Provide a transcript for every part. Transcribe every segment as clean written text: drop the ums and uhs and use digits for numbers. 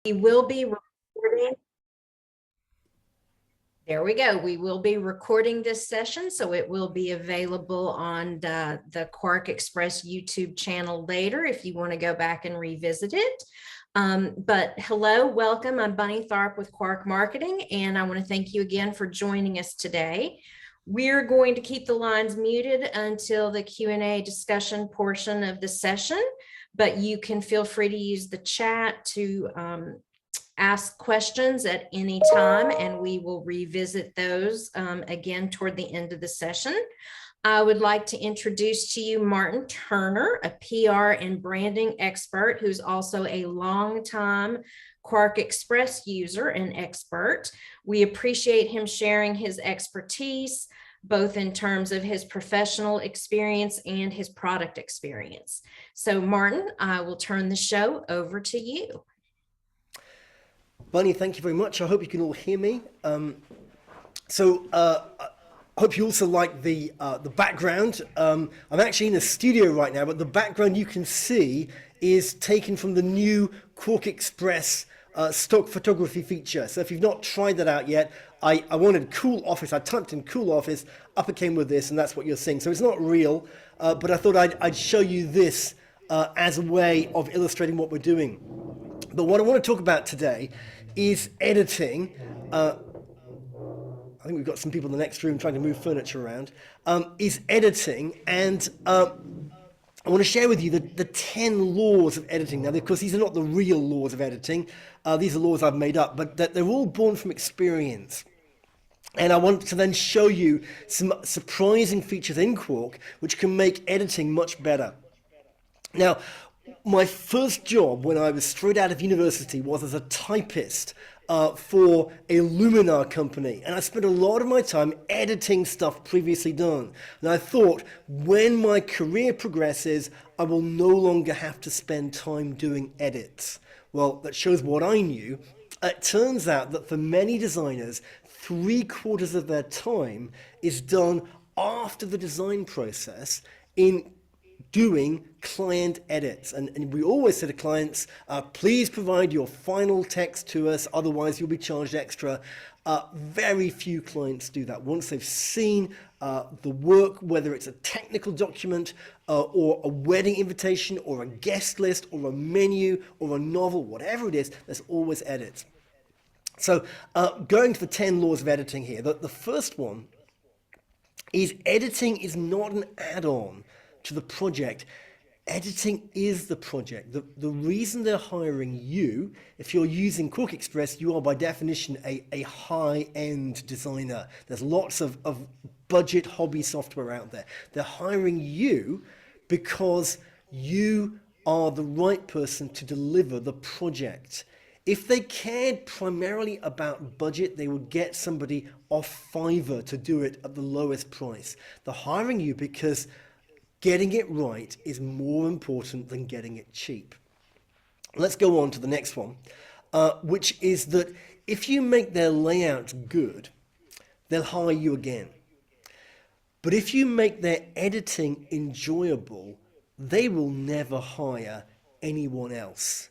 We will be recording. There we go. We will be recording this session, so it will be available on the QuarkXPress YouTube channel later if you want to go back and revisit it. But hello, welcome. I'm Bunny Tharp with Quark Marketing, and I want to thank you again for joining us today. We're going to keep the lines muted until the Q&A discussion portion of the session, but you can feel free to use the chat to ask questions at any time, and we will revisit those again toward the end of the session. I would like to introduce to you Martin Turner, a PR and branding expert who's also a longtime QuarkXPress user and expert. We appreciate him sharing his expertise, both in terms of his professional experience and his product experience. So Martin, I will turn the show over to you. Bunny, thank you very much. I hope you can all hear me. I hope you also like the background. I'm actually in a studio right now, but the background you can see is taken from the new QuarkXPress stock photography feature. So if you've not tried that out yet, I wanted cool office. I typed in cool office, up it came with this, and that's what you're seeing. So it's not real, but I thought I'd show you this as a way of illustrating what we're doing. But what I want to talk about today is editing. I think we've got some people in the next room trying to move furniture around. Is editing, and I want to share with you the 10 laws of editing. Now, of course, these are not the real laws of editing. These are laws I've made up, but they're all born from experience. And I want to then show you some surprising features in Quark which can make editing much better. Now, my first job when I was straight out of university was as a typist for a Luminar company, and I spent a lot of my time editing stuff previously done. And I thought, when my career progresses, I will no longer have to spend time doing edits. Well, that shows what I knew. It turns out that for many designers, 3/4 of their time is done after the design process in doing client edits. And we always say to clients, please provide your final text to us, otherwise you'll be charged extra. Very few clients do that. Once they've seen the work, whether it's a technical document or a wedding invitation or a guest list or a menu or a novel, whatever it is, there's always edits. So going to the 10 laws of editing here, the first one is editing is not an add-on to the project. Editing is the project. The reason they're hiring you, if you're using QuarkXPress, you are by definition a high-end designer. There's lots of budget hobby software out there. They're hiring you because you are the right person to deliver the project. If they cared primarily about budget, they would get somebody off Fiverr to do it at the lowest price. They're hiring you because getting it right is more important than getting it cheap. Let's go on to the next one, which is that if you make their layouts good, they'll hire you again. But if you make their editing enjoyable, they will never hire anyone else.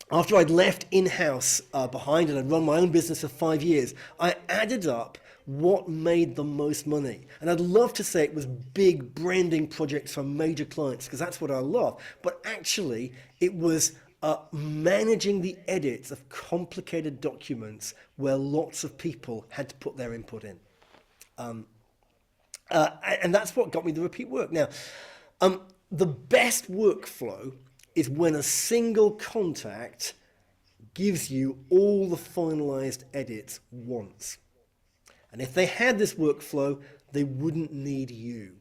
After I'd left in-house behind and I'd run my own business for 5 years, I added up what made the most money. And I'd love to say it was big branding projects from major clients, because that's what I love. But actually, it was managing the edits of complicated documents where lots of people had to put their input in. And that's what got me the repeat work. Now, the best workflow is when a single contact gives you all the finalized edits once. And if they had this workflow, they wouldn't need you.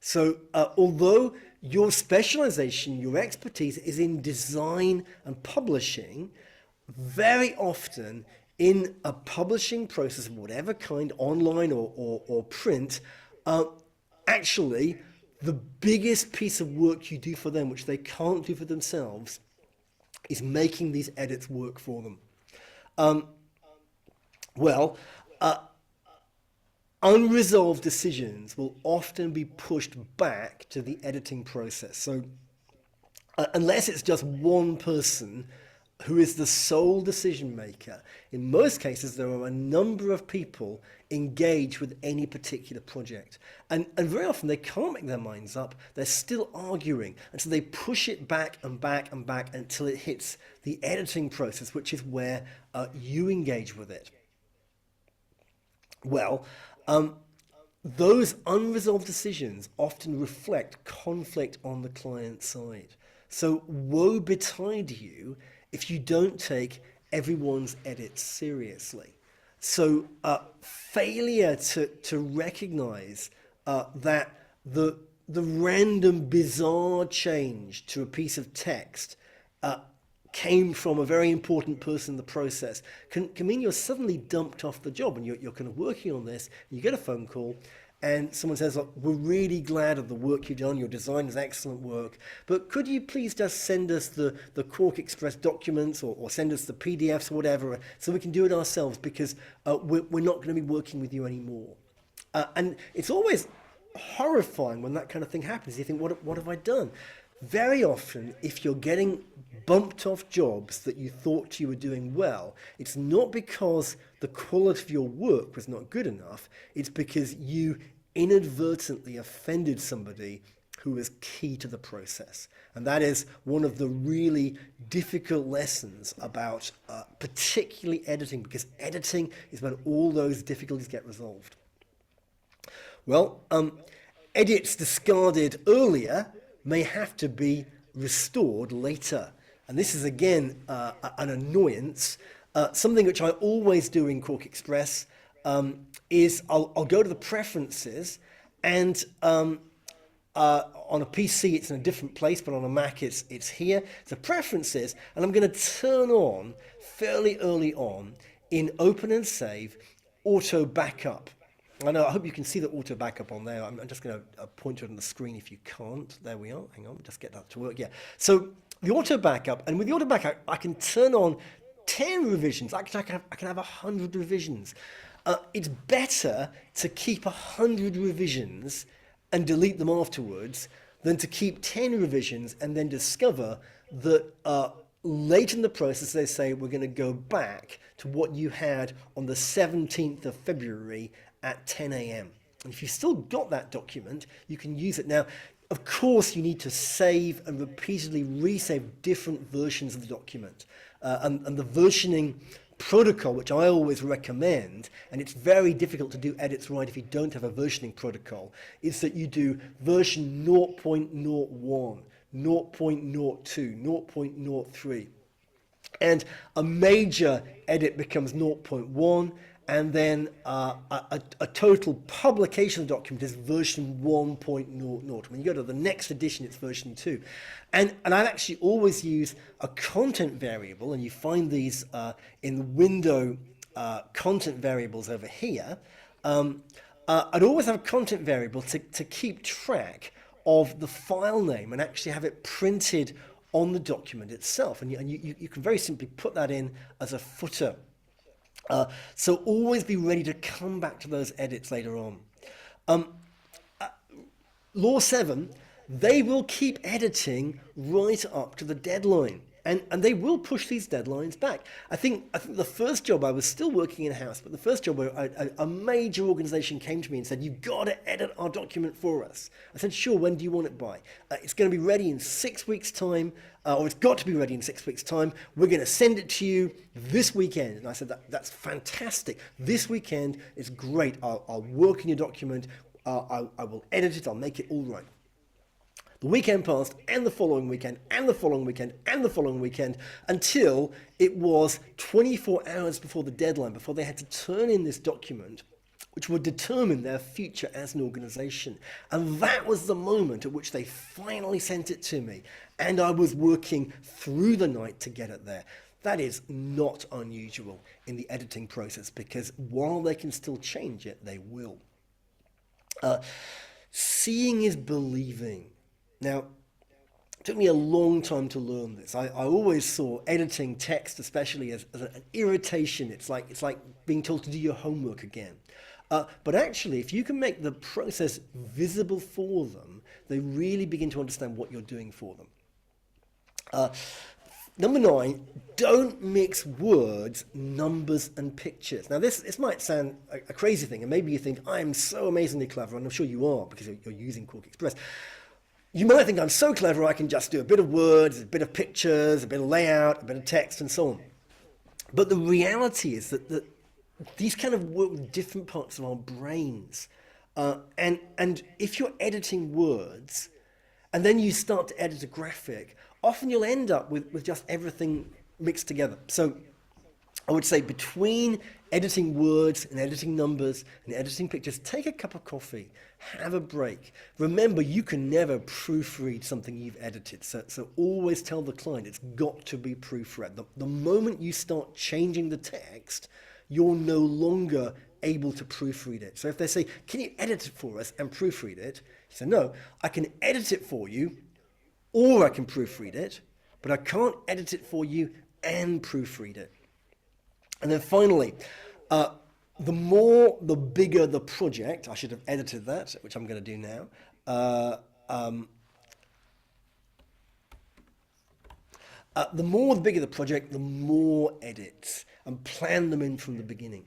So although your specialization, your expertise is in design and publishing, very often in a publishing process of whatever kind, online or print, actually the biggest piece of work you do for them, which they can't do for themselves, is making these edits work for them. Unresolved decisions will often be pushed back to the editing process. So unless it's just one person who is the sole decision maker. In most cases, there are a number of people engaged with any particular project. And very often they can't make their minds up. They're still arguing. And so they push it back and back and back until it hits the editing process, which is where you engage with it. Well, those unresolved decisions often reflect conflict on the client side. So woe betide you if you don't take everyone's edits seriously. So failure to recognize that the random bizarre change to a piece of text came from a very important person in the process can mean you're suddenly dumped off the job, and you're kind of working on this, and you get a phone call and someone says, look, we're really glad of the work you've done, your design is excellent work, but could you please just send us the QuarkXPress documents or send us the PDFs or whatever so we can do it ourselves, because we're not going to be working with you anymore. And it's always horrifying when that kind of thing happens. You think, what have I done? Very often, if you're getting bumped off jobs that you thought you were doing well, it's not because the quality of your work was not good enough, it's because you inadvertently offended somebody who was key to the process. And that is one of the really difficult lessons about particularly editing, because editing is when all those difficulties get resolved. Well, edits discarded earlier may have to be restored later. And this is, again, an annoyance. Something which I always do in QuarkXPress is I'll go to the preferences, and on a PC it's in a different place, but on a Mac it's here. So preferences, and I'm going to turn on fairly early on in Open and Save auto backup. I know, I hope you can see the auto backup on there. I'm just going to point to it on the screen if you can't. There we are. Hang on, just get that to work. Yeah. So the auto backup, and with the auto backup, I can turn on 10 revisions. I can have 100 revisions. It's better to keep 100 revisions and delete them afterwards than to keep 10 revisions and then discover that late in the process they say we're going to go back to what you had on the 17th of February at 10 a.m. And if you've still got that document, you can use it. Now, of course, you need to save and repeatedly resave different versions of the document. And the versioning protocol, which I always recommend, and it's very difficult to do edits right if you don't have a versioning protocol, is that you do version 0.01, 0.02, 0.03. And a major edit becomes 0.1, and then a total publication of the document is version 1.00. When you go to the next edition, it's version 2. And I actually always use a content variable, and you find these in the window content variables over here. I'd always have a content variable to keep track of the file name and actually have it printed on the document itself. And you can very simply put that in as a footer. So always be ready to come back to those edits later on. Law 7, they will keep editing right up to the deadline. And they will push these deadlines back. I think the first job, I was still working in-house, but the first job where a major organization came to me and said, you've got to edit our document for us. I said, sure, when do you want it by? It's going to be ready in 6 weeks' time, or it's got to be ready in 6 weeks' time. We're going to send it to you this weekend. And I said, that's fantastic. This weekend is great. I'll work in your document. I will edit it. I'll make it all right. The weekend passed, and the following weekend, and the following weekend, and the following weekend, until it was 24 hours before the deadline, before they had to turn in this document, which would determine their future as an organization. And that was the moment at which they finally sent it to me. And I was working through the night to get it there. That is not unusual in the editing process, because while they can still change it, they will. Seeing is believing. Now, it took me a long time to learn this. I always saw editing text, especially as an irritation. It's like being told to do your homework again. But actually, if you can make the process visible for them, they really begin to understand what you're doing for them. Number 9, don't mix words, numbers, and pictures. Now, this might sound a crazy thing, and maybe you think, I am so amazingly clever, and I'm sure you are because you're using QuarkXPress. You might think I'm so clever I can just do a bit of words, a bit of pictures, a bit of layout, a bit of text, and so on. But the reality is that these kind of work with different parts of our brains. And if you're editing words, and then you start to edit a graphic, often you'll end up with just everything mixed together. So I would say between editing words and editing numbers and editing pictures, take a cup of coffee, have a break. Remember, you can never proofread something you've edited. So always tell the client it's got to be proofread. The moment you start changing the text, you're no longer able to proofread it. So if they say, can you edit it for us and proofread it? You say, no, I can edit it for you, or I can proofread it, but I can't edit it for you and proofread it. And then finally, the bigger the project, I should have edited that, which I'm going to do now. The bigger the project, the more edits, and plan them in from the beginning.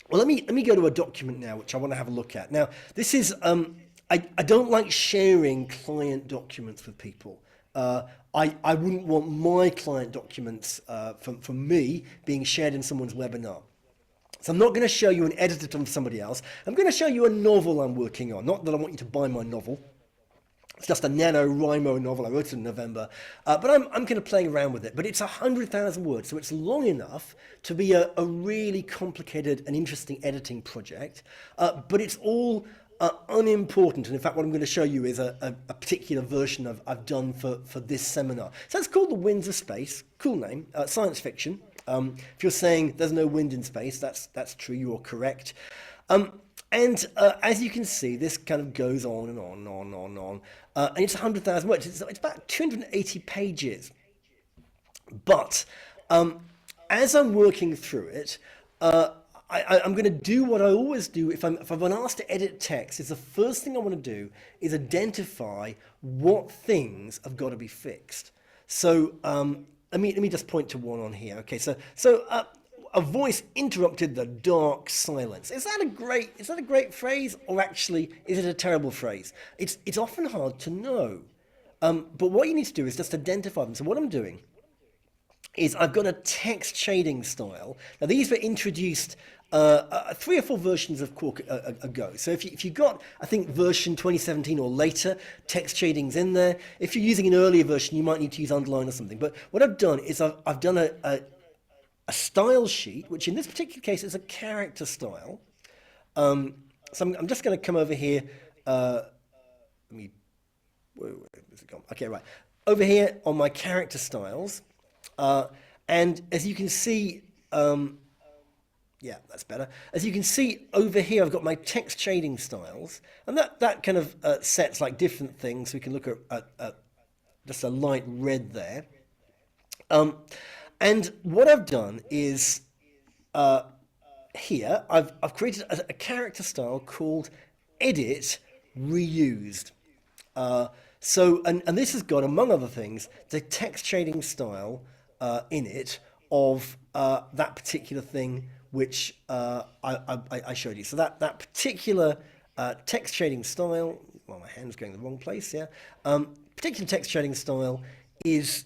Well, let me go to a document now, which I want to have a look at. Now, this is, I don't like sharing client documents with people. I wouldn't want my client documents from me being shared in someone's webinar. So I'm not going to show you an edited from somebody else. I'm going to show you a novel I'm working on. Not that I want you to buy my novel. It's just a NaNoWriMo novel. I wrote it in November. But I'm kind of playing around with it. But it's 100,000 words, so it's long enough to be a really complicated and interesting editing project. But it's all unimportant. And in fact, what I'm going to show you is a particular version I've done for this seminar. So it's called The Winds of Space. Cool name. Science fiction. If you're saying there's no wind in space, that's true. You're correct. And as you can see, this kind of goes on and on and on and on and on. And it's 100,000 words. It's about 280 pages. But as I'm working through it, I'm going to do what I always do if I've been asked to edit text. Is the first thing I want to do is identify what things have got to be fixed. So let me just point to one on here. Okay, so a voice interrupted the dark silence. Is that a great phrase, or actually is it a terrible phrase? It's often hard to know. But what you need to do is just identify them. So what I'm doing is I've got a text shading style. Now these were introduced 3 or 4 versions of Quark ago. So if you got, I think, version 2017 or later, text shading's in there. If you're using an earlier version, you might need to use underline or something. But what I've done is I've done a style sheet, which in this particular case is a character style. So I'm just going to come over here. Where's it gone? Okay, right. Over here on my character styles. And as you can see, yeah, that's better. As you can see over here, I've got my text shading styles. And that kind of sets like different things. We can look at just a light red there. And what I've done is here, I've created a character style called Edit Reused. So this has got, among other things, the text shading style in it of that particular thing which I showed you. So that particular text shading style, well, my hand's going the wrong place, yeah. Particular text shading style is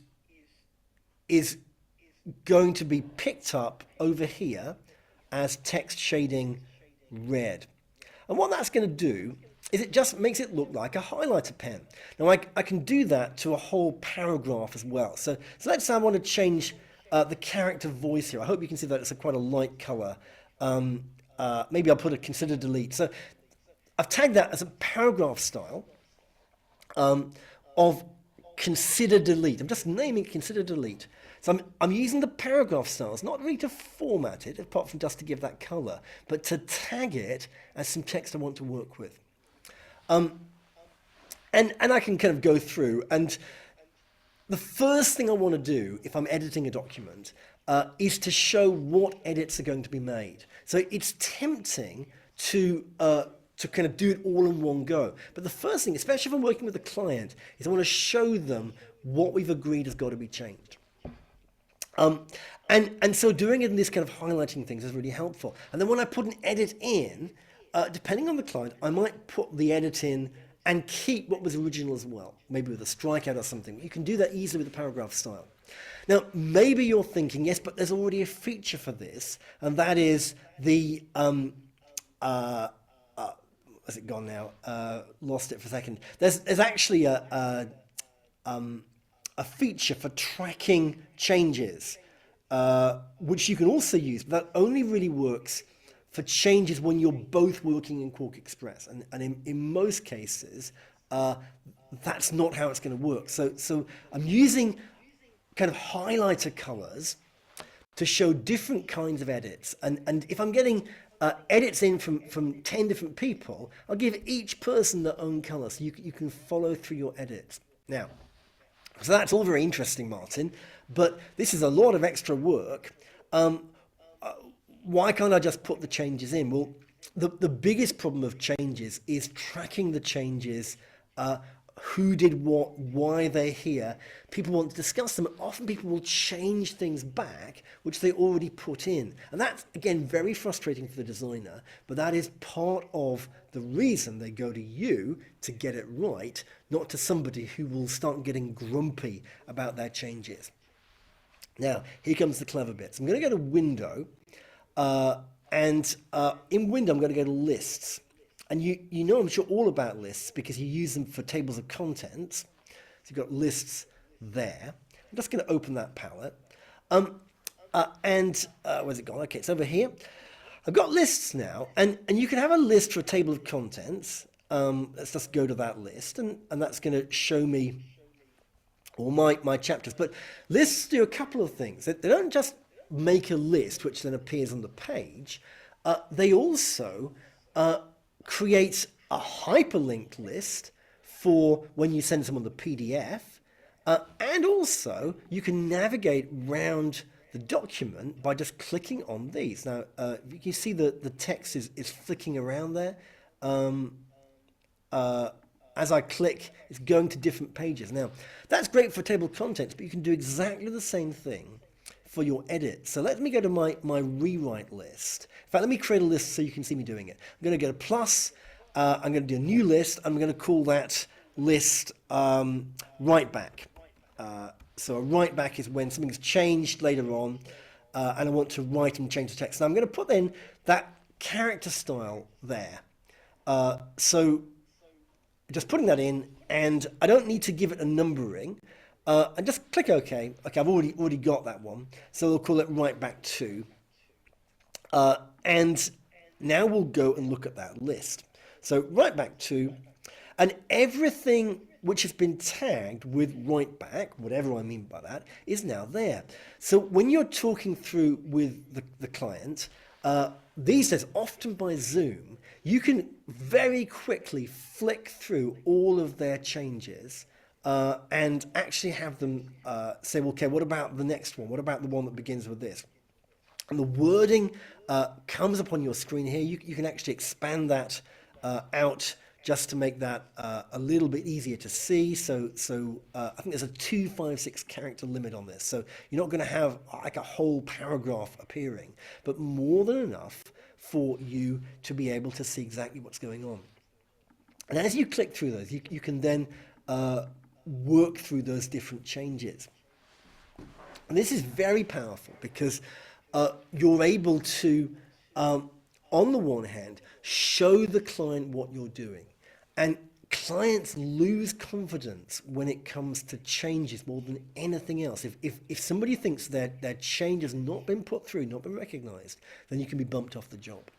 going to be picked up over here as text shading red. And what that's going to do is it just makes it look like a highlighter pen. Now I can do that to a whole paragraph as well. So let's say I want to change the character voice here. I hope you can see that it's quite a light color. Maybe I'll put a consider delete. So I've tagged that as a paragraph style of consider delete. I'm just naming it consider delete. So I'm using the paragraph styles, not really to format it, apart from just to give that color, but to tag it as some text I want to work with. And I can kind of go through, and the first thing I want to do if I'm editing a document is to show what edits are going to be made. So it's tempting to kind of do it all in one go. But the first thing, especially if I'm working with a client, is I want to show them what we've agreed has got to be changed. Um, and so doing it in this kind of highlighting things is really helpful. And then when I put an edit in, depending on the client, I might put the edit in and keep what was original as well, maybe with a strikeout or something. You can do that easily with the paragraph style. Now, maybe you're thinking, yes, but there's already a feature for this, and that is the, has it gone now? Lost it for a second. There's actually a feature for tracking changes, which you can also use, but that only really works for changes when you're both working in QuarkXPress. And in most cases, that's not how it's going to work. So I'm using kind of highlighter colors to show different kinds of edits. And if I'm getting edits in from 10 different people, I'll give each person their own color so you can follow through your edits. Now, so that's all very interesting, Martin, but this is a lot of extra work. Why can't I just put the changes in? Well, the biggest problem of changes is tracking the changes, who did what, why they're here. People want to discuss them. Often people will change things back, which they already put in. And that's, again, very frustrating for the designer, but that is part of the reason they go to you to get it right, not to somebody who will start getting grumpy about their changes. Now, here comes the clever bits. I'm going to go to Window, and in Window, I'm going to go to Lists. And you know, I'm sure, all about lists because you use them for tables of contents. So you've got lists there. I'm just going to open that palette. Where's it gone? Okay, it's over here. I've got lists now, and you can have a list for a table of contents. Let's just go to that list, and that's going to show me all my chapters. But lists do a couple of things. They don't just make a list which then appears on the page. They also create a hyperlinked list for when you send someone the PDF. And also, you can navigate around the document by just clicking on these. Now, you can see the text is flicking around there. As I click, it's going to different pages. Now, that's great for table of contents, but you can do exactly the same thing for your edit. So let me go to my rewrite list. In fact, let me create a list so you can see me doing it. I'm going to go to plus, I'm going to do a new list. I'm going to call that list write back. So a write back is when something's changed later on, and I want to write and change the text. Now I'm going to put in that character style there. So just putting that in, and I don't need to give it a numbering. And just click OK. Okay, I've already got that one. So we'll call it write back to. And now we'll go and look at that list. So write back to, and everything which has been tagged with write back, whatever I mean by that, is now there. So when you're talking through with the client, these days, often by Zoom, you can very quickly flick through all of their changes and actually have them say, well, okay, what about the next one? What about the one that begins with this? And the wording comes up on your screen here. You can actually expand that out just to make that a little bit easier to see. So I think there's a 256 character limit on this. So you're not going to have like a whole paragraph appearing, but more than enough for you to be able to see exactly what's going on. And as you click through those, you can then work through those different changes. And this is very powerful because you're able to, on the one hand, show the client what you're doing. And clients lose confidence when it comes to changes more than anything else. If somebody thinks that their change has not been put through, not been recognized, then you can be bumped off the job.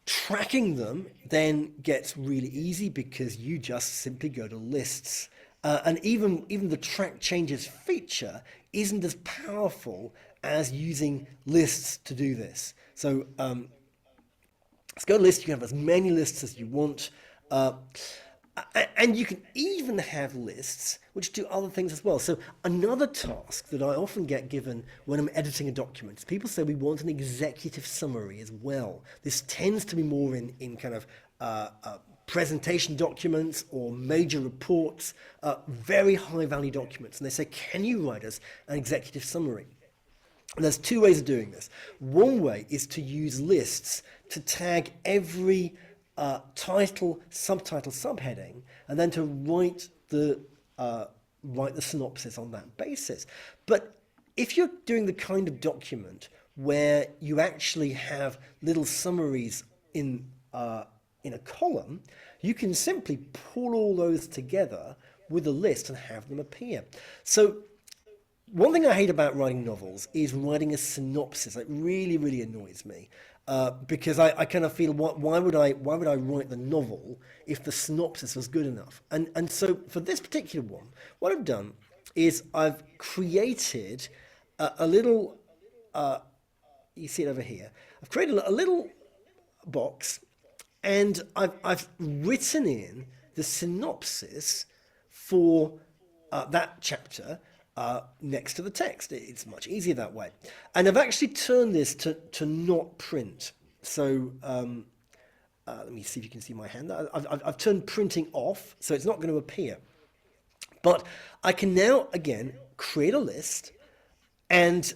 Tracking them then gets really easy because you just simply go to lists. And even the track changes feature isn't as powerful as using lists to do this. So let's go to lists. You can have as many lists as you want. And you can even have lists which do other things as well. So another task that I often get given when I'm editing a document is people say we want an executive summary as well. This tends to be more in kind of presentation documents or major reports, very high value documents. And they say, can you write us an executive summary? And there's two ways of doing this. One way is to use lists to tag every title, subtitle, subheading, and then to write the synopsis on that basis. But if you're doing the kind of document where you actually have little summaries in a column, you can simply pull all those together with a list and have them appear. So one thing I hate about writing novels is writing a synopsis. It really, really annoys me because I kind of feel, why would I write the novel if the synopsis was good enough? And so for this particular one, what I've done is I've created a little, you see it over here. I've created a little box, and I've written in the synopsis for that chapter next to the text. It's much easier that way. And I've actually turned this to not print. So let me see if you can see my hand. I've turned printing off, so it's not going to appear. But I can now, again, create a list and,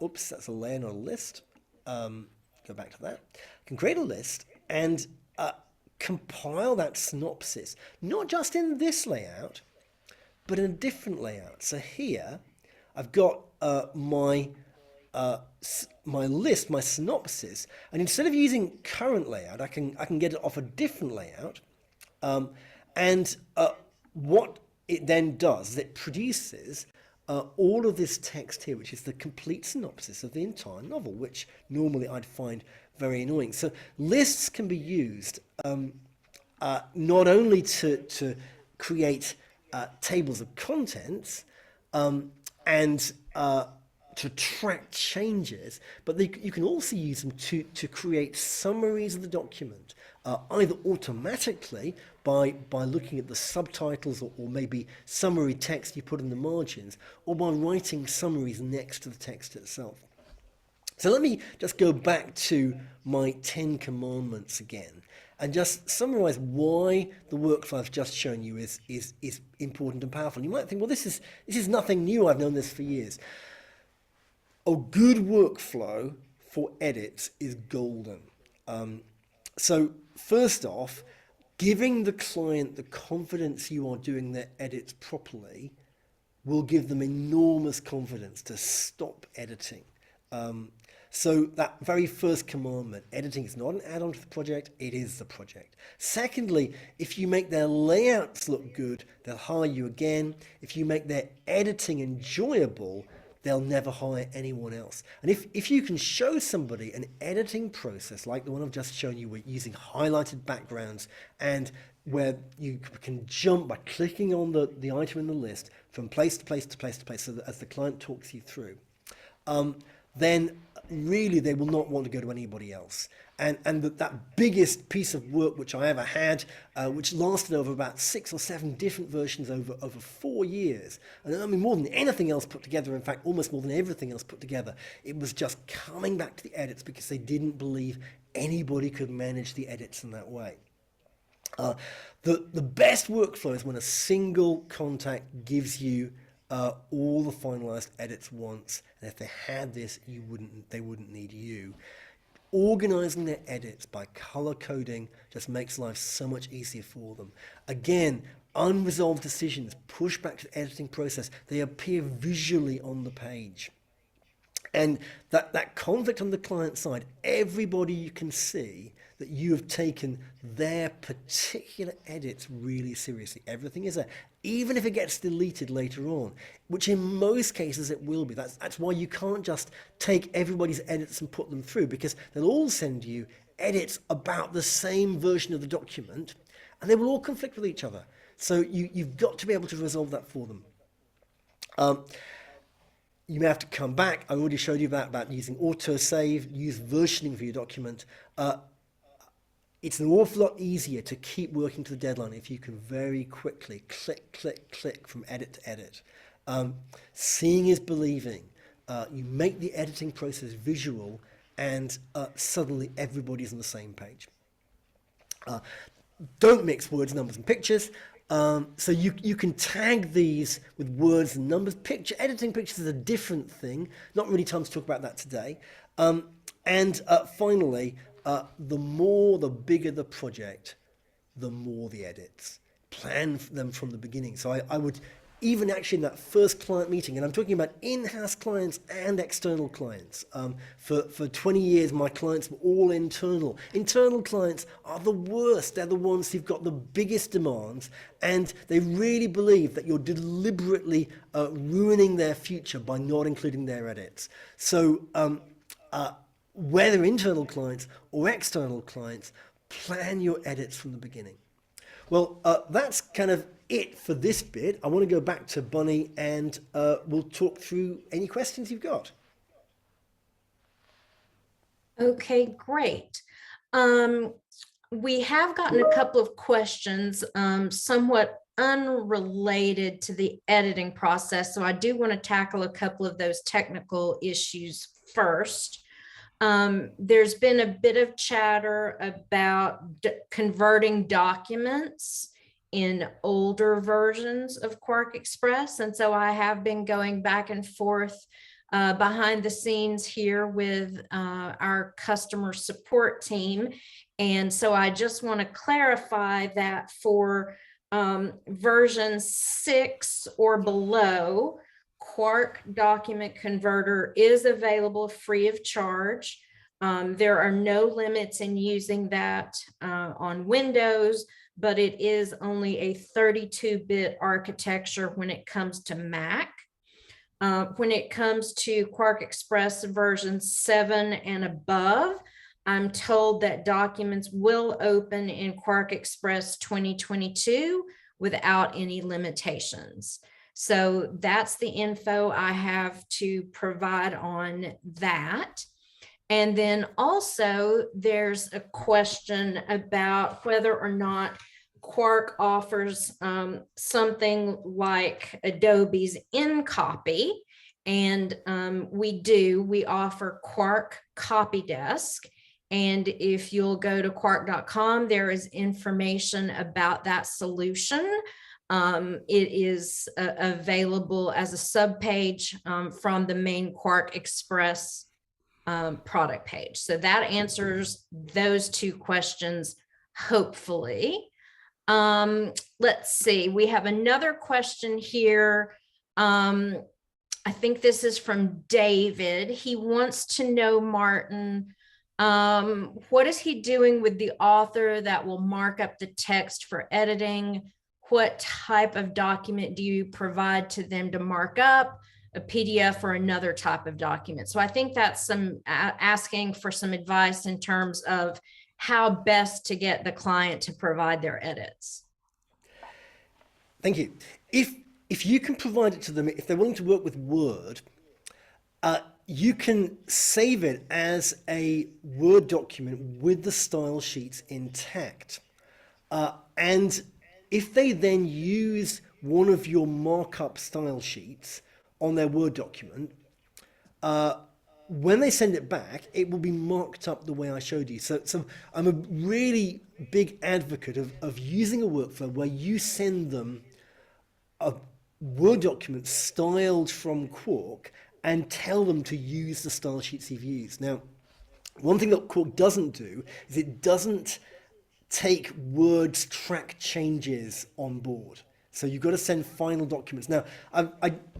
oops, that's a layer, not a list. Go back to that. I can create a list and compile that synopsis, not just in this layout, but in a different layout. So here, I've got my list, my synopsis, and instead of using current layout, I can get it off a different layout. And what it then does is it produces all of this text here, which is the complete synopsis of the entire novel, which normally I'd find very annoying. So lists can be used not only to create tables of contents and to track changes, but you can also use them to create summaries of the document, either automatically by looking at the subtitles or maybe summary text you put in the margins, or by writing summaries next to the text itself. So let me just go back to my 10 commandments again and just summarize why the workflow I've just shown you is important and powerful. You might think, well, this is nothing new. I've known this for years. A good workflow for edits is golden. So first off, giving the client the confidence you are doing their edits properly will give them enormous confidence to stop editing. So that very first commandment, editing is not an add-on to the project, it is the project. Secondly, if you make their layouts look good, they'll hire you again. If you make their editing enjoyable, they'll never hire anyone else. And if you can show somebody an editing process like the one I've just shown you, using highlighted backgrounds and where you can jump by clicking on the item in the list from place to place to place to place, so that as the client talks you through, then really they will not want to go to anybody else. And that biggest piece of work which I ever had, which lasted over about 6 or 7 different versions over 4 years, and I mean more than anything else put together, in fact almost more than everything else put together, it was just coming back to the edits because they didn't believe anybody could manage the edits in that way. The best workflow is when a single contact gives you all the finalized edits once, and if they had this, they wouldn't need you. Organizing their edits by color coding just makes life so much easier for them. Again, unresolved decisions push back to the editing process. They appear visually on the page. And that conflict on the client side, everybody you can see that you have taken their particular edits really seriously. Everything is there, even if it gets deleted later on, which in most cases it will be. That's why you can't just take everybody's edits and put them through, because they'll all send you edits about the same version of the document, and they will all conflict with each other. So you've got to be able to resolve that for them. You may have to come back. I already showed you about using autosave, use versioning for your document. It's an awful lot easier to keep working to the deadline if you can very quickly click, click, click from edit to edit. Seeing is believing. You make the editing process visual, and suddenly everybody's on the same page. don't mix words, numbers, and pictures. So you can tag these with words and numbers. Editing pictures is a different thing. Not really time to talk about that today. And finally, the bigger the project, the more the edits. Plan them from the beginning. So I would, even actually in that first client meeting, and I'm talking about in-house clients and external clients. For 20 years, my clients were all internal. Internal clients are the worst. They're the ones who've got the biggest demands, and they really believe that you're deliberately ruining their future by not including their edits. So whether internal clients or external clients, plan your edits from the beginning. Well, that's kind of it for this bit. I want to go back to Bunny and we'll talk through any questions you've got. Okay, great. We have gotten a couple of questions, somewhat unrelated to the editing process. So I do want to tackle a couple of those technical issues first. There's been a bit of chatter about converting documents in older versions of QuarkXPress. And so I have been going back and forth behind the scenes here with our customer support team. And so I just want to clarify that for version 6 or below, Quark document converter is available free of charge. There are no limits in using that on Windows, but it is only a 32-bit architecture when it comes to Mac. When it comes to QuarkXPress version 7 and above, I'm told that documents will open in QuarkXPress 2022 without any limitations. So that's the info I have to provide on that. And then also there's a question about whether or not Quark offers something like Adobe's InCopy. And we offer Quark Copy Desk. And if you'll go to quark.com, there is information about that solution. It is available as a subpage from the main QuarkXPress product page. So that answers those two questions, hopefully. Let's see, we have another question here. I think this is from David. He wants to know, Martin, what is he doing with the author that will mark up the text for editing? What type of document do you provide to them to mark up, a PDF or another type of document? So I think that's some asking for some advice in terms of how best to get the client to provide their edits. Thank you. If you can provide it to them, if they're willing to work with Word, you can save it as a Word document with the style sheets intact. And if they then use one of your markup style sheets on their Word document, when they send it back, it will be marked up the way I showed you. So I'm a really big advocate of using a workflow where you send them a Word document styled from Quark and tell them to use the style sheets you've used. Now, one thing that Quark doesn't do is it doesn't take Word's track changes on board. So you've got to send final documents. Now,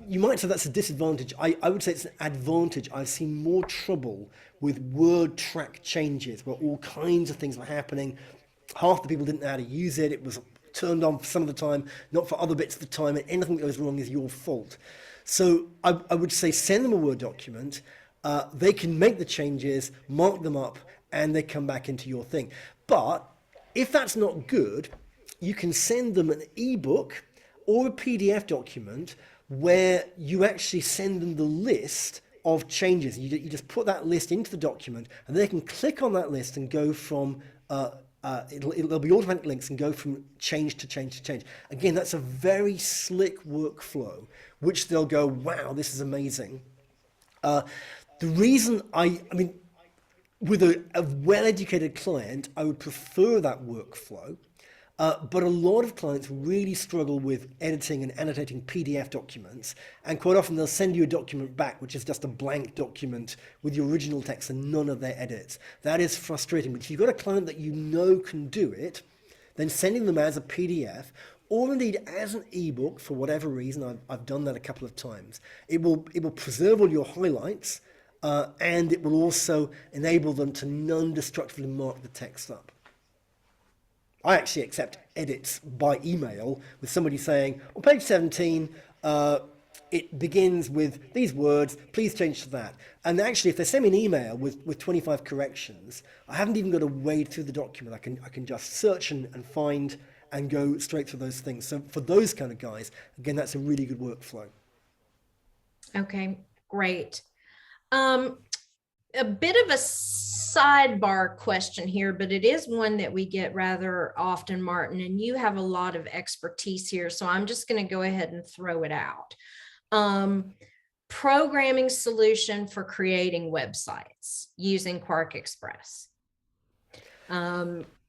you might say that's a disadvantage. I would say it's an advantage. I've seen more trouble with Word track changes where all kinds of things were happening. Half the people didn't know how to use it. It was turned on for some of the time, not for other bits of the time, and anything that goes wrong is your fault. So I would say send them a Word document. They can make the changes, mark them up, and they come back into your thing. But if that's not good, you can send them an ebook or a PDF document where you actually send them the list of changes. You just put that list into the document, and they can click on that list and go from there'll be automatic links and go from change to change to change. Again, that's a very slick workflow, which they'll go, wow, this is amazing. The reason I mean, with a well-educated client, I would prefer that workflow But a lot of clients really struggle with editing and annotating PDF documents, and quite often they'll send you a document back which is just a blank document with the original text and none of their edits. That is frustrating, but if you've got a client that you know can do it, then sending them as a PDF or indeed as an ebook for whatever reason, I've done that a couple of times, it will preserve all your highlights, and it will also enable them to non-destructively mark the text up. I actually accept edits by email with somebody saying, on page 17, it begins with these words, please change to that. And actually, if they send me an email with 25 corrections, I haven't even got to wade through the document. I can just search and find and go straight through those things. So for those kind of guys, again, that's a really good workflow. Okay, great. A bit of a sidebar question here, but it is one that we get rather often, Martin, and you have a lot of expertise here. So I'm just going to go ahead and throw it out. Programming solution for creating websites using QuarkXPress.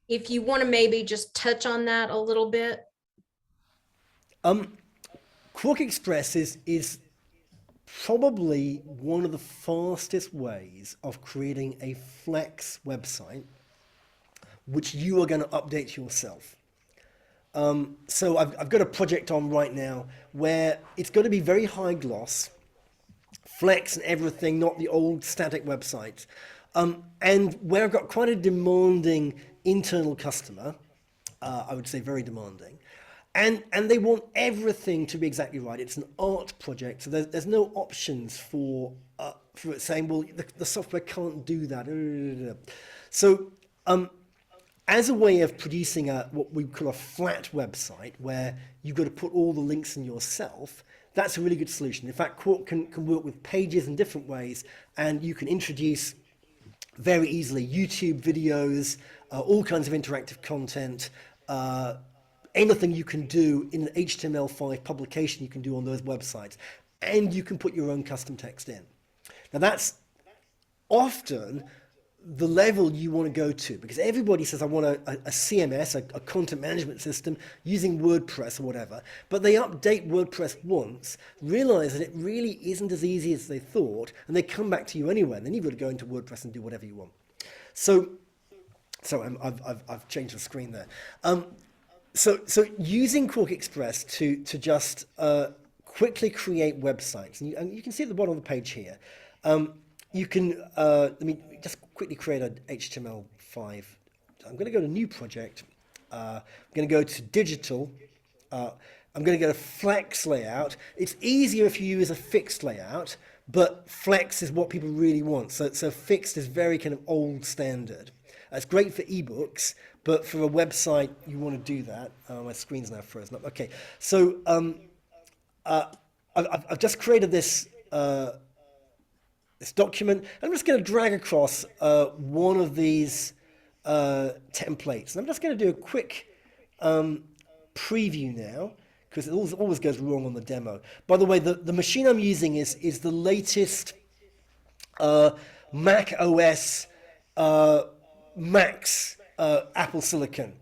If you want to maybe just touch on that a little bit. QuarkXPress is probably one of the fastest ways of creating a flex website which you are going to update yourself. So I've got a project on right now where it's going to be very high gloss, flex and everything, not the old static websites. And where I've got quite a demanding internal customer, I would say very demanding, and they want everything to be exactly right. It's an art project, so there's no options for it saying, well, the software can't do that. So as a way of producing what we call a flat website, where you've got to put all the links in yourself, that's a really good solution. In fact, Quark can work with pages in different ways, and you can introduce very easily YouTube videos, all kinds of interactive content, anything you can do in an HTML5 publication you can do on those websites, and you can put your own custom text in. Now that's often the level you want to go to, because everybody says I want a CMS, a content management system using WordPress or whatever, but they update WordPress once, realize that it really isn't as easy as they thought, and they come back to you anyway, and then you've got to go into WordPress and do whatever you want. So I've changed the screen there. So using QuarkXPress to just quickly create websites, and you can see at the bottom of the page here, you can, let me just quickly create an HTML5. I'm going to go to new project. I'm going to go to digital. I'm going to go to flex layout. It's easier if you use a fixed layout, but flex is what people really want. So fixed is very kind of old standard. It's great for ebooks, but for a website, you want to do that. My screen's now frozen up. Okay, so I've just created this document. I'm just going to drag across one of these templates. And I'm just going to do a quick preview now, because it always goes wrong on the demo. By the way, the machine I'm using is the latest Mac OS Max Apple Silicon.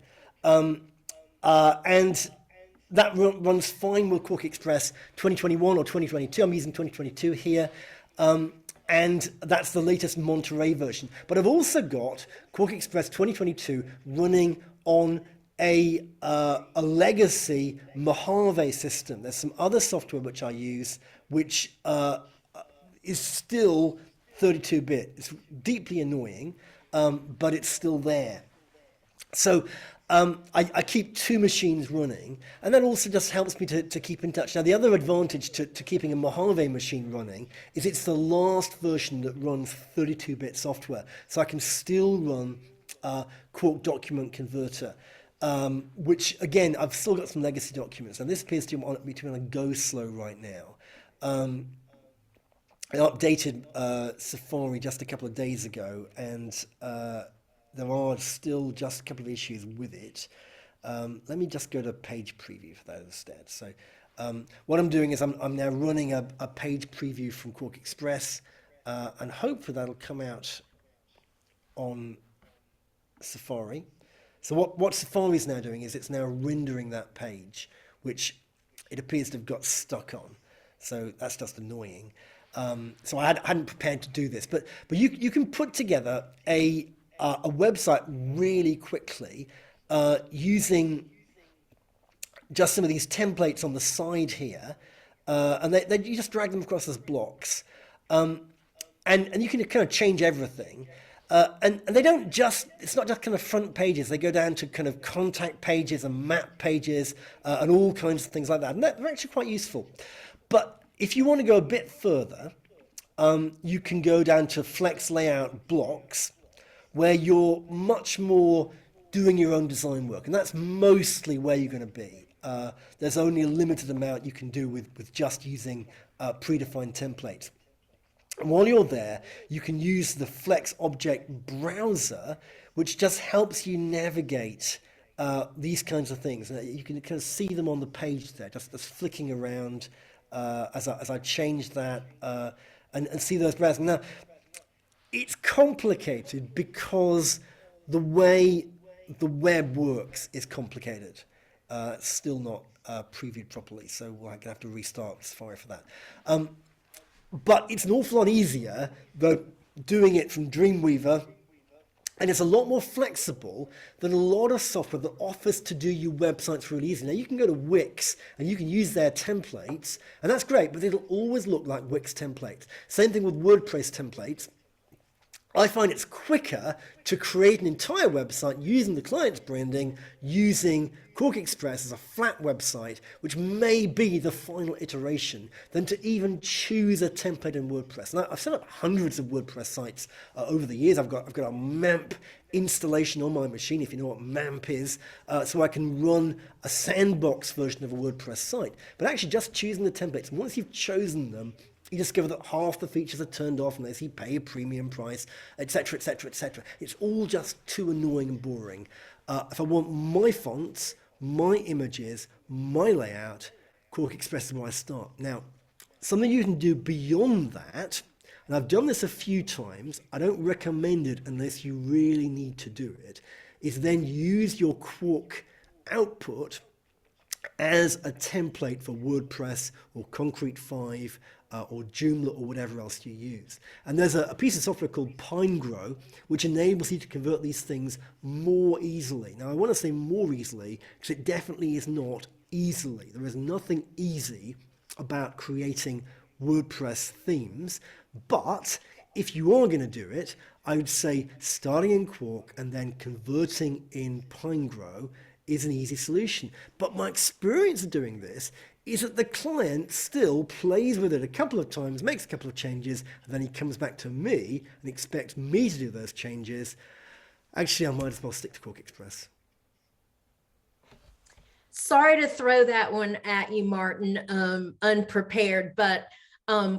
And that runs fine with QuarkXPress 2021 or 2022. I'm using 2022 here. And that's the latest Monterey version. But I've also got QuarkXPress 2022 running on a legacy Mojave system. There's some other software which I use, which is still 32-bit. It's deeply annoying, but it's still there. So I keep two machines running, and that also just helps me to keep in touch. Now, the other advantage to keeping a Mojave machine running is it's the last version that runs 32-bit software. So I can still run Quark Document Converter, which, again, I've still got some legacy documents. And this appears to be to go slow right now. I updated Safari just a couple of days ago, and there are still just a couple of issues with it. Let me just go to page preview for that instead. So what I'm doing is I'm now running a page preview from QuarkXPress, and hopefully that'll come out on Safari. So what Safari is now doing is it's now rendering that page, which it appears to have got stuck on. So that's just annoying. So hadn't prepared to do this, but you can put together a website really quickly using just some of these templates on the side here, and you just drag them across as blocks, and you can kind of change everything. And they don't just, it's not just kind of front pages, they go down to kind of contact pages and map pages and all kinds of things like that. And they're actually quite useful. But if you want to go a bit further, you can go down to flex layout blocks where you're much more doing your own design work. And that's mostly where you're going to be. There's only a limited amount you can do with just using predefined templates. And while you're there, you can use the Flex Object Browser, which just helps you navigate these kinds of things. You can kind of see them on the page there, just flicking around as I change that and see those browsers. Now, it's complicated because the way the web works is complicated. It's still not previewed properly, so we're going to have to restart Safari for that. But it's an awful lot easier than doing it from Dreamweaver, and it's a lot more flexible than a lot of software that offers to do your websites really easy. Now you can go to Wix and you can use their templates, and that's great, but it'll always look like Wix templates. Same thing with WordPress templates. I find it's quicker to create an entire website using the client's branding, using QuarkXPress as a flat website, which may be the final iteration, than to even choose a template in WordPress. Now, I've set up hundreds of WordPress sites over the years. I've got a MAMP installation on my machine, if you know what MAMP is, so I can run a sandbox version of a WordPress site. But actually just choosing the templates, and once you've chosen them, you discover that half the features are turned off unless you pay a premium price, etc., etc., etc. It's all just too annoying and boring. If I want my fonts, my images, my layout, QuarkXPress is where I start. Now, something you can do beyond that, and I've done this a few times, I don't recommend it unless you really need to do it, is then use your Quark output as a template for WordPress or Concrete 5 or Joomla or whatever else you use. And there's a piece of software called PineGrow, which enables you to convert these things more easily. Now, I want to say more easily because it definitely is not easily. There is nothing easy about creating WordPress themes, but if you are going to do it, I would say starting in Quark and then converting in PineGrow is an easy solution. But my experience of doing this is that the client still plays with it a couple of times, makes a couple of changes, and then he comes back to me and expects me to do those changes. Actually, I might as well stick to QuarkXPress. Sorry to throw that one at you, Martin, unprepared, but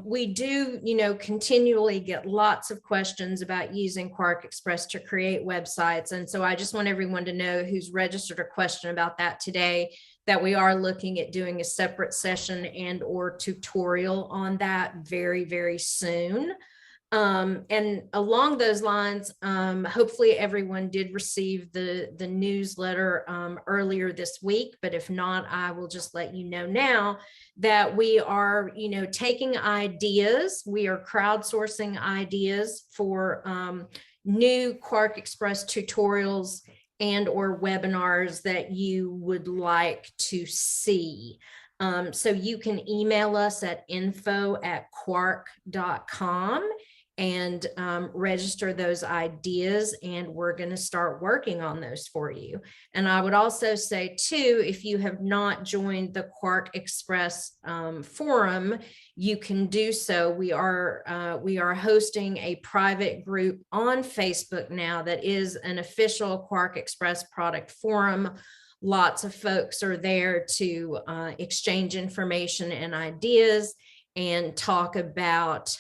we do, continually get lots of questions about using QuarkXPress to create websites. And so I just want everyone to know who's registered a question about that today, that we are looking at doing a separate session and or tutorial on that very, very soon. And along those lines, hopefully everyone did receive the newsletter earlier this week, but if not, I will just let you know now that we are, taking ideas, we are crowdsourcing ideas for new QuarkXPress tutorials and or webinars that you would like to see. So you can email us at info@quark.com and register those ideas, and we're going to start working on those for you. And I would also say too, if you have not joined the QuarkXPress forum, you can do so. We are hosting a private group on Facebook now that is an official QuarkXPress product forum. Lots of folks are there to exchange information and ideas and talk about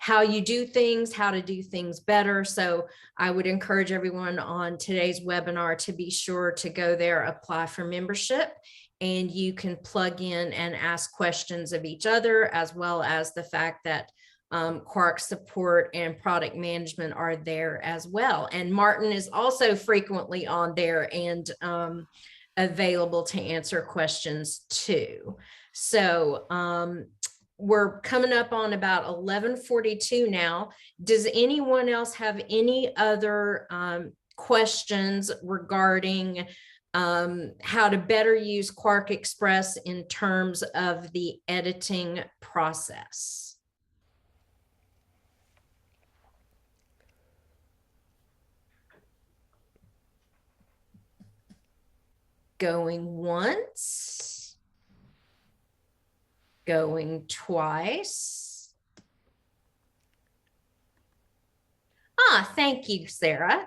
how you do things, how to do things better. So I would encourage everyone on today's webinar to be sure to go there, apply for membership, and you can plug in and ask questions of each other, as well as the fact that Quark support and product management are there as well. And Martin is also frequently on there and available to answer questions too. So we're coming up on about 11:42 now. Does anyone else have any other questions regarding how to better use QuarkXPress in terms of the editing process? Going once, going twice. Thank you, Sarah.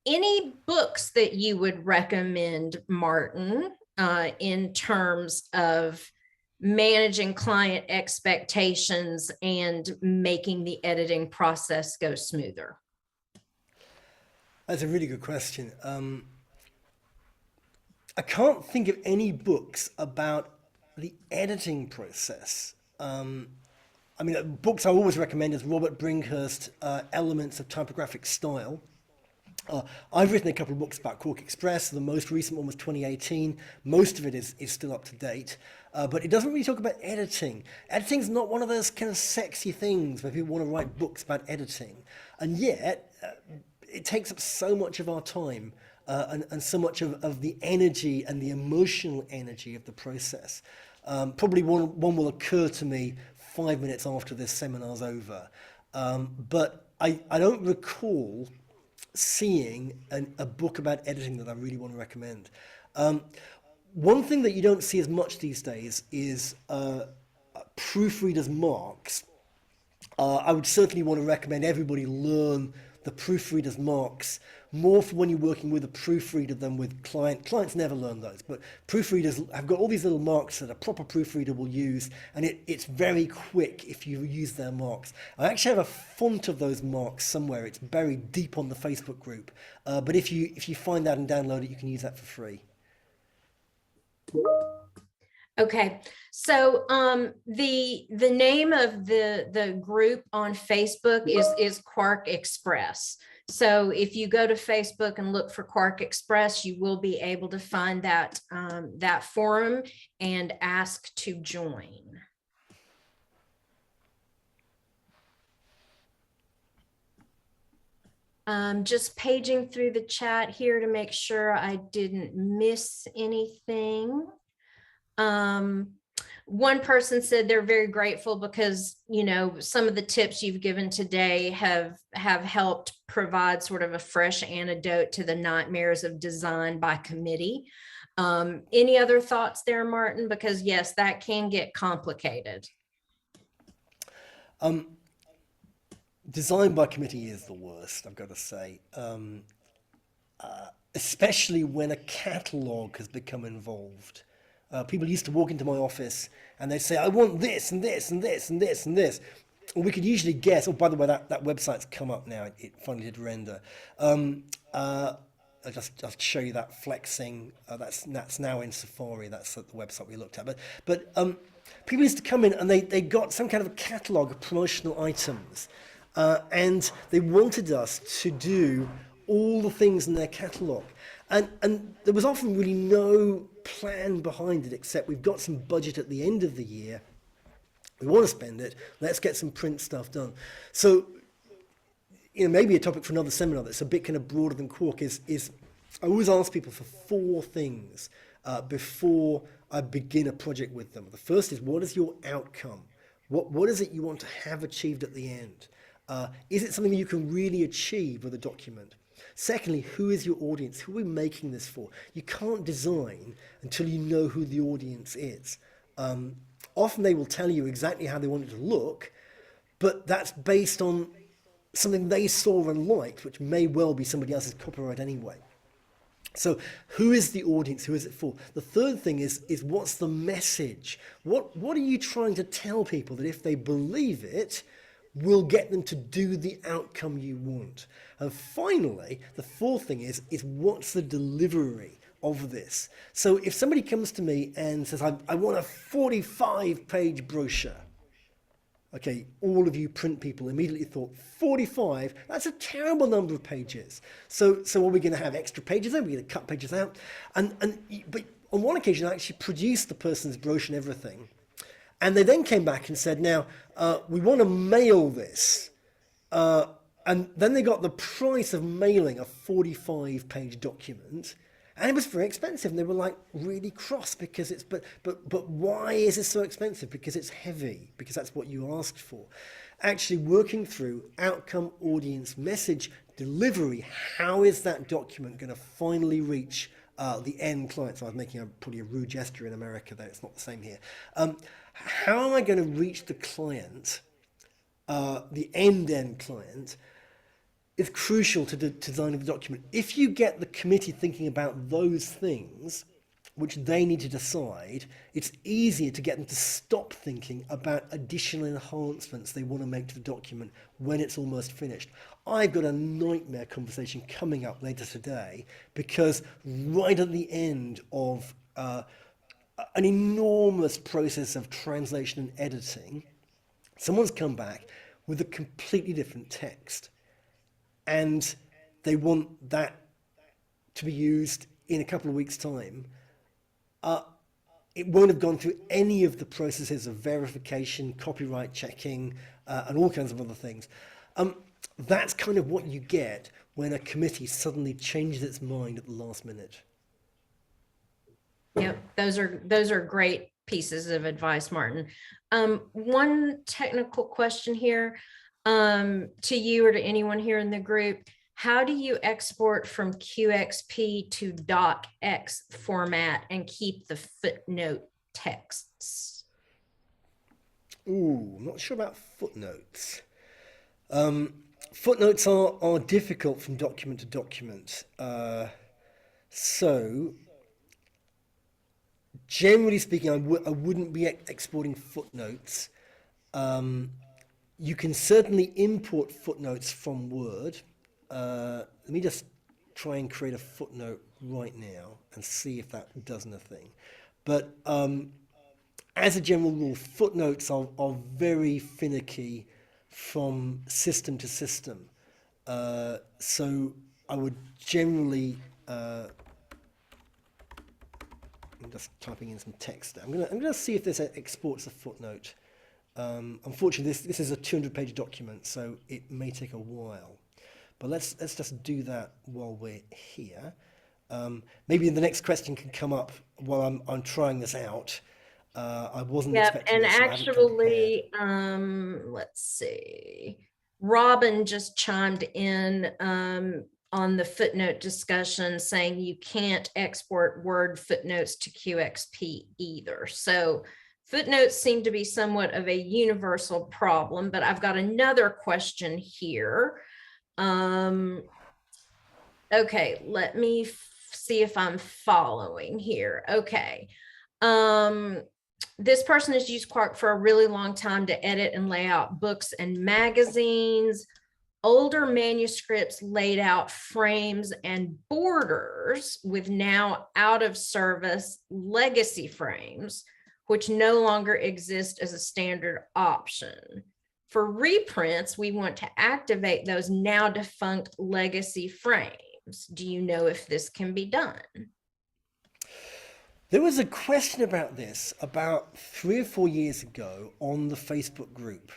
Any books that you would recommend, Martin, in terms of managing client expectations and making the editing process go smoother? That's a really good question. I can't think of any books about the editing process. I mean, books I always recommend is Robert Brinkhurst, Elements of Typographic Style. I've written a couple of books about QuarkXPress. The most recent one was 2018. Most of it is still up to date. But it doesn't really talk about editing. Editing's not one of those kind of sexy things where people want to write books about editing. And yet, it takes up so much of our time and so much of the energy and the emotional energy of the process. Probably one will occur to me 5 minutes after this seminar's over. But I don't recall seeing a book about editing that I really want to recommend. One thing that you don't see as much these days is proofreaders' marks. I would certainly want to recommend everybody learn the proofreader's marks more for when you're working with a proofreader than with clients never learn those, but proofreaders have got all these little marks that a proper proofreader will use, and it's very quick if you use their marks. I actually have a font of those marks somewhere. It's buried deep on the Facebook group, but if you find that and download it, you can use that for free. Okay, so the name of the group on Facebook is QuarkXPress. So if you go to Facebook and look for QuarkXPress, you will be able to find that that forum and ask to join. Just paging through the chat here to make sure I didn't miss anything. One person said they're very grateful because, you know, some of the tips you've given today have helped provide sort of a fresh antidote to the nightmares of design by committee. Any other thoughts there, Martin? Because yes, that can get complicated. Design by committee is the worst, I've got to say. Especially when a catalog has become involved. People used to walk into my office and they'd say, I want this and this and this and this and this. And we could usually guess, oh, by the way, that website's come up now. It finally did render. I'll just show you that flexing. That's now in Safari. That's the website we looked at. But people used to come in and they got some kind of a catalog of promotional items. And they wanted us to do all the things in their catalog. And there was often really no plan behind it, except we've got some budget at the end of the year. We want to spend it. Let's get some print stuff done. So, you know, maybe a topic for another seminar that's a bit kind of broader than Quark is I always ask people for 4 things before I begin a project with them. The first is, what is your outcome? What is it you want to have achieved at the end? Is it something you can really achieve with a document? Secondly, who is your audience? Who are we making this for? You can't design until you know who the audience is. Often they will tell you exactly how they want it to look, but that's based on something they saw and liked, which may well be somebody else's copyright anyway. So who is the audience? Who is it for? The third thing is what's the message? What are you trying to tell people that if they believe it, will get them to do the outcome you want? And finally, the fourth thing is what's the delivery of this? So if somebody comes to me and says, I want a 45-page brochure, Okay, all of you print people immediately thought 45, that's a terrible number of pages. So are we going to have extra pages there? We're going to cut pages out. But on one occasion, I actually produced the person's brochure and everything. And they then came back and said, now, we want to mail this. And then they got the price of mailing a 45-page document, and it was very expensive. And they were like really cross because it's but why is it so expensive? Because it's heavy. Because that's what you asked for. Actually, working through outcome, audience, message, delivery. How is that document going to finally reach the end client? So I was making probably a rude gesture in America, though it's not the same here. How am I going to reach the client? The end client is crucial to the design of the document. If you get the committee thinking about those things, which they need to decide, it's easier to get them to stop thinking about additional enhancements they want to make to the document when it's almost finished. I've got a nightmare conversation coming up later today because right at the end of an enormous process of translation and editing, someone's come back with a completely different text, and they want that to be used in a couple of weeks' time. It won't have gone through any of the processes of verification, copyright checking, and all kinds of other things. That's kind of what you get when a committee suddenly changes its mind at the last minute. Yep, those are great pieces of advice, Martin. One technical question here to you or to anyone here in the group. How do you export from QXP to docx format and keep the footnote texts? Ooh, I'm not sure about footnotes. Footnotes are difficult from document to document. So generally speaking, I wouldn't be exporting footnotes. You can certainly import footnotes from Word. Let me just try and create a footnote right now and see if that does anything. But as a general rule, footnotes are very finicky from system to system. So I would generally I'm just typing in some text. I'm gonna see if this exports a footnote. Unfortunately, this is a 200-page document, so it may take a while. But let's just do that while we're here. Maybe the next question can come up while I'm trying this out. I wasn't expecting and this. So actually, let's see. Robin just chimed in on the footnote discussion saying you can't export Word footnotes to QXP either. So footnotes seem to be somewhat of a universal problem, but I've got another question here. Okay, let me see if I'm following here. Okay. This person has used Quark for a really long time to edit and lay out books and magazines. Older manuscripts laid out frames and borders with now out of service legacy frames, which no longer exist as a standard option. For reprints, we want to activate those now defunct legacy frames. Do you know if this can be done? There was a question about this about 3 or 4 years ago on the Facebook group,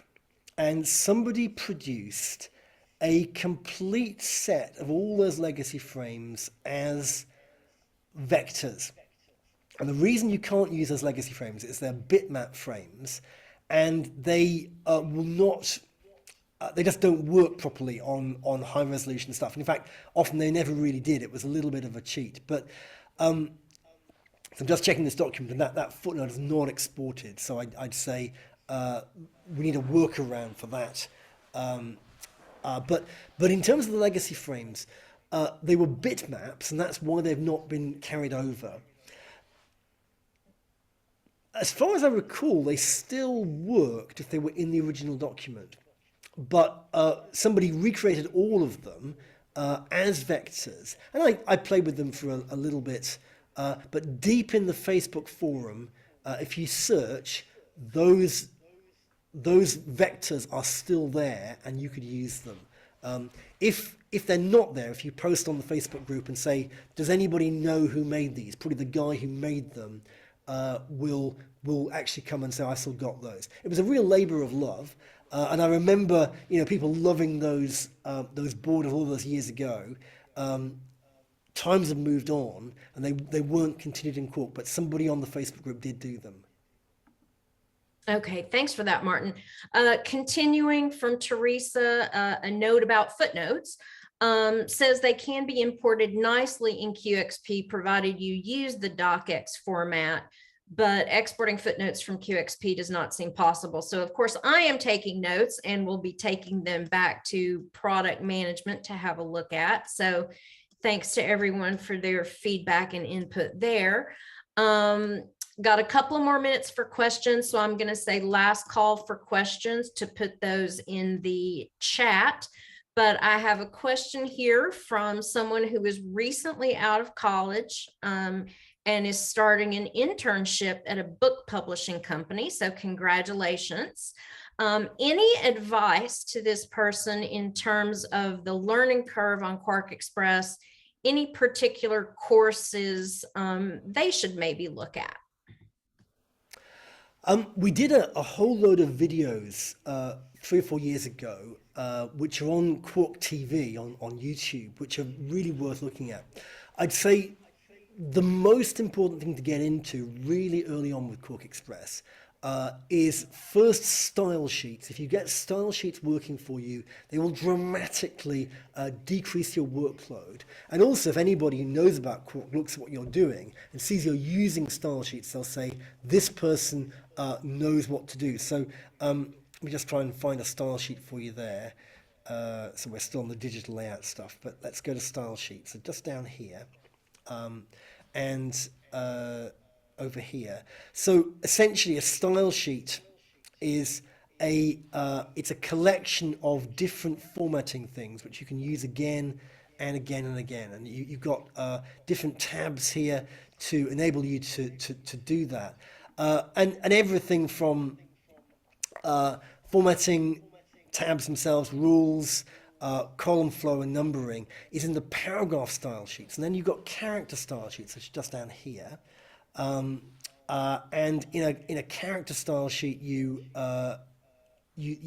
and somebody produced a complete set of all those legacy frames as vectors. And the reason you can't use those legacy frames is they're bitmap frames, and they will not. They just don't work properly on high resolution stuff. And in fact, often they never really did. It was a little bit of a cheat. But so I'm just checking this document, and that footnote is not exported. So I'd say we need a workaround for that. But in terms of the legacy frames, they were bitmaps, and that's why they've not been carried over. As far as I recall, they still worked if they were in the original document. But somebody recreated all of them as vectors. And I played with them for a little bit. But deep in the Facebook forum, if you search, those those vectors are still there and you could use them. If they're not there, if you post on the Facebook group and say, does anybody know who made these? Probably the guy who made them will actually come and say, I still got those. It was a real labor of love. And I remember, people loving those borders all those years ago. Times have moved on and they weren't continued in Quark, but somebody on the Facebook group did do them. Okay, thanks for that, Martin. Continuing from Teresa, a note about footnotes. Says they can be imported nicely in QXP provided you use the docx format, but exporting footnotes from QXP does not seem possible. So of course I am taking notes and will be taking them back to product management to have a look at. So thanks to everyone for their feedback and input there. Got a couple more minutes for questions. So I'm going to say last call for questions to put those in the chat. But I have a question here from someone who is recently out of college and is starting an internship at a book publishing company. So congratulations. Any advice to this person in terms of the learning curve on QuarkXPress, any particular courses they should maybe look at? We did a whole load of videos 3 or 4 years ago, which are on Quark TV on YouTube, which are really worth looking at. I'd say the most important thing to get into really early on with QuarkXPress is first style sheets. If you get style sheets working for you, they will dramatically decrease your workload. And also, if anybody who knows about Quark looks at what you're doing and sees you're using style sheets, they'll say, this person knows what to do. So let me just try and find a style sheet for you there. So we're still on the digital layout stuff, but let's go to style sheets. So just down here. And over here. So essentially a style sheet is it's a collection of different formatting things which you can use again and again and again. And you've got different tabs here to enable you to do that. And everything from formatting tabs themselves, rules, column flow and numbering is in the paragraph style sheets. And then you've got character style sheets, which is just down here. And in a character style sheet, you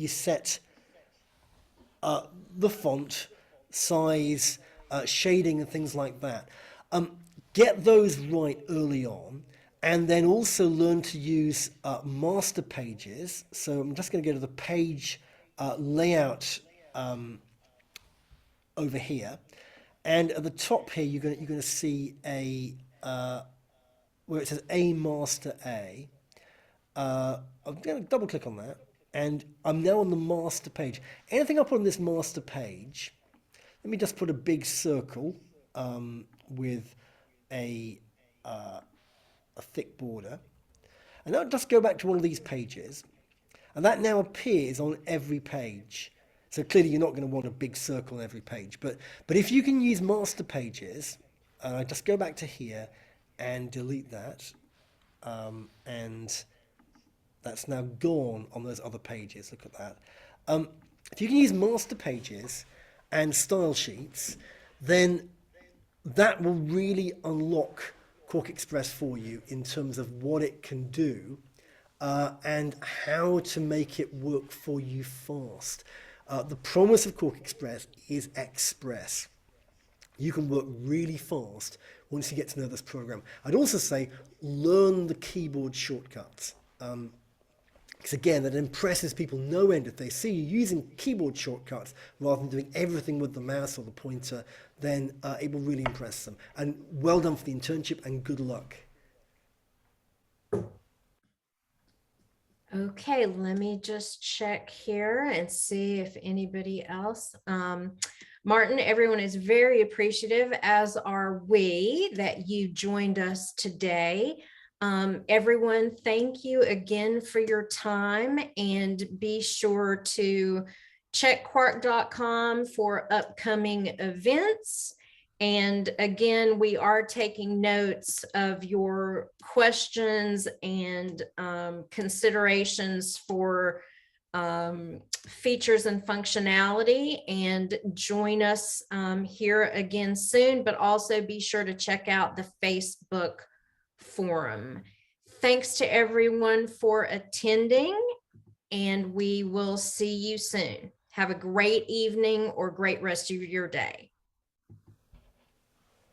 set the font, size, shading, and things like that. Get those right early on, and then also learn to use master pages. So I'm just going to go to the page layout over here, and at the top here you're going to see a where it says A Master A. I'm going to double click on that, and I'm now on the master page. Anything I put on this master page, let me just put a big circle with a thick border, and I'll just go back to one of these pages, and that now appears on every page. So clearly you're not going to want a big circle on every page, but if you can use master pages, and I just go back to here and delete that, and that's now gone on those other pages. Look at that. If you can use master pages and style sheets, then that will really unlock QuarkXPress for you in terms of what it can do and how to make it work for you fast. The promise of QuarkXPress is express. You can work really fast once you get to know this program. I'd also say learn the keyboard shortcuts. Because again, that impresses people no end. If they see you using keyboard shortcuts rather than doing everything with the mouse or the pointer, then it will really impress them. And well done for the internship and good luck. Okay, let me just check here and see if anybody else. Martin, everyone is very appreciative, as are we, that you joined us today. Everyone, thank you again for your time, and be sure to check quark.com for upcoming events. And again, we are taking notes of your questions and considerations for features and functionality, and join us here again soon, but also be sure to check out the Facebook forum. Thanks to everyone for attending, and we will see you soon. Have a great evening or great rest of your day.